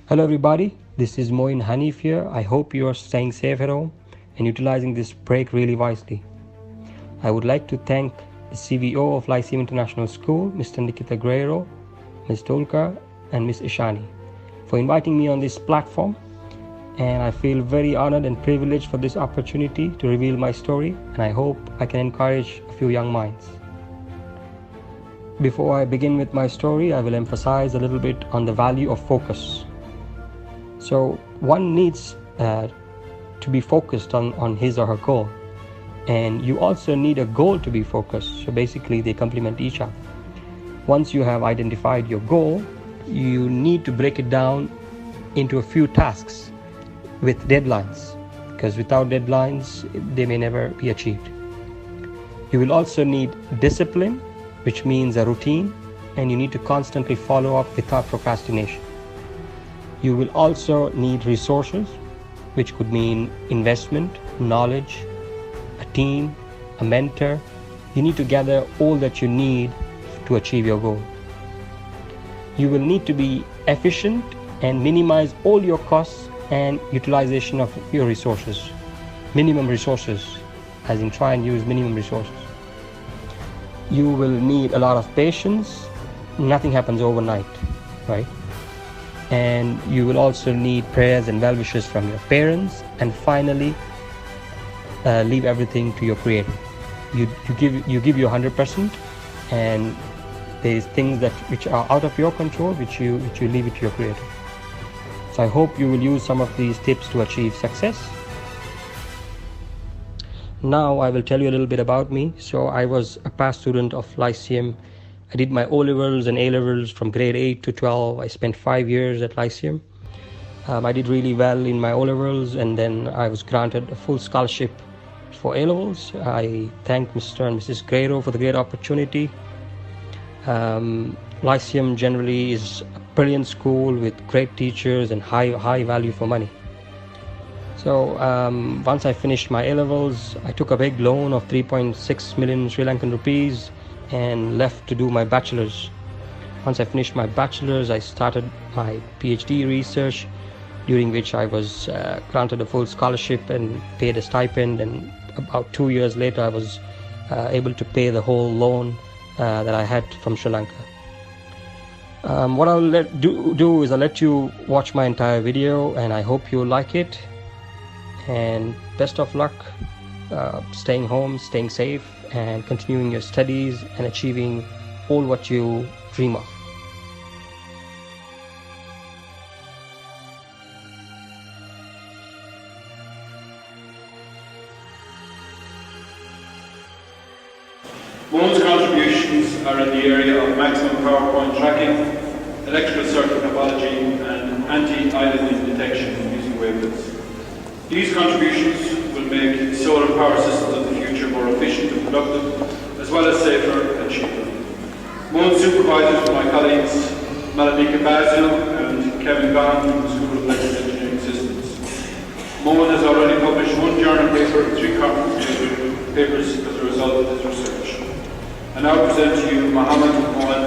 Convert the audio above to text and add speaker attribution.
Speaker 1: Hello everybody, this is Moin Hanif here. I hope you are staying safe at home and utilizing this break really wisely. I would like to thank the CVO of Lyceum International School, Mr. Nikita Guerrero, Ms. Tolka and Ms. Ishani for inviting me on this platform, and I feel very honored and privileged for this opportunity to reveal my story, and I hope I can encourage a few young minds. Before I begin with my story, I will emphasize a little bit on the value of focus. So one needs to be focused on his or her goal, and you also need a goal to be focused. So basically they complement each other. Once you have identified your goal, you need to break it down into a few tasks with deadlines, because without deadlines they may never be achieved. You will also need discipline, which means a routine, and you need to constantly follow up without procrastination. You will also need resources, which could mean investment, knowledge, a team, a mentor. You need to gather all that you need to achieve your goal. You will need to be efficient and minimize all your costs and utilization of your resources. Minimum resources, as in try and use minimum resources. You will need a lot of patience. Nothing happens overnight, right? And you will also need prayers and well-wishes from your parents, and finally leave everything to your creator. You give your 100%, and there's things which are out of your control, which you leave it to your creator. So I hope you will use some of these tips to achieve success. Now I will tell you a little bit about me. So I was a past student of Lyceum. I did my O-levels and A-levels from grade 8 to 12. I spent 5 years at Lyceum. I did really well in my O-levels, and then I was granted a full scholarship for A-levels. I thank Mr. and Mrs. Guerrero for the great opportunity. Lyceum generally is a brilliant school with great teachers and high value for money. So once I finished my A-levels, I took a big loan of 3.6 million Sri Lankan rupees and left to do my bachelor's. Once I finished my bachelor's, I started my PhD research, during which I was granted a full scholarship and paid a stipend, and about 2 years later I was able to pay the whole loan that I had from Sri Lanka. What I'll do is I'll let you watch my entire video, and I hope you like it, and best of luck staying home, staying safe, and continuing your studies and achieving all what you dream of.
Speaker 2: Moin's contributions are in the area of maximum power point tracking, electrical circuit topology, and anti-aliasing detection using wavelengths. These contributions will make solar power systems of the future more efficient and productive, as well as safer and cheaper. Moin's supervisors are my colleagues Malamika Basil and Kevin Bond from the School of Electrical Engineering Systems. Moin has already published 1 journal paper and 3 conference papers as a result of his research. I now present to you Mohammed Mohammed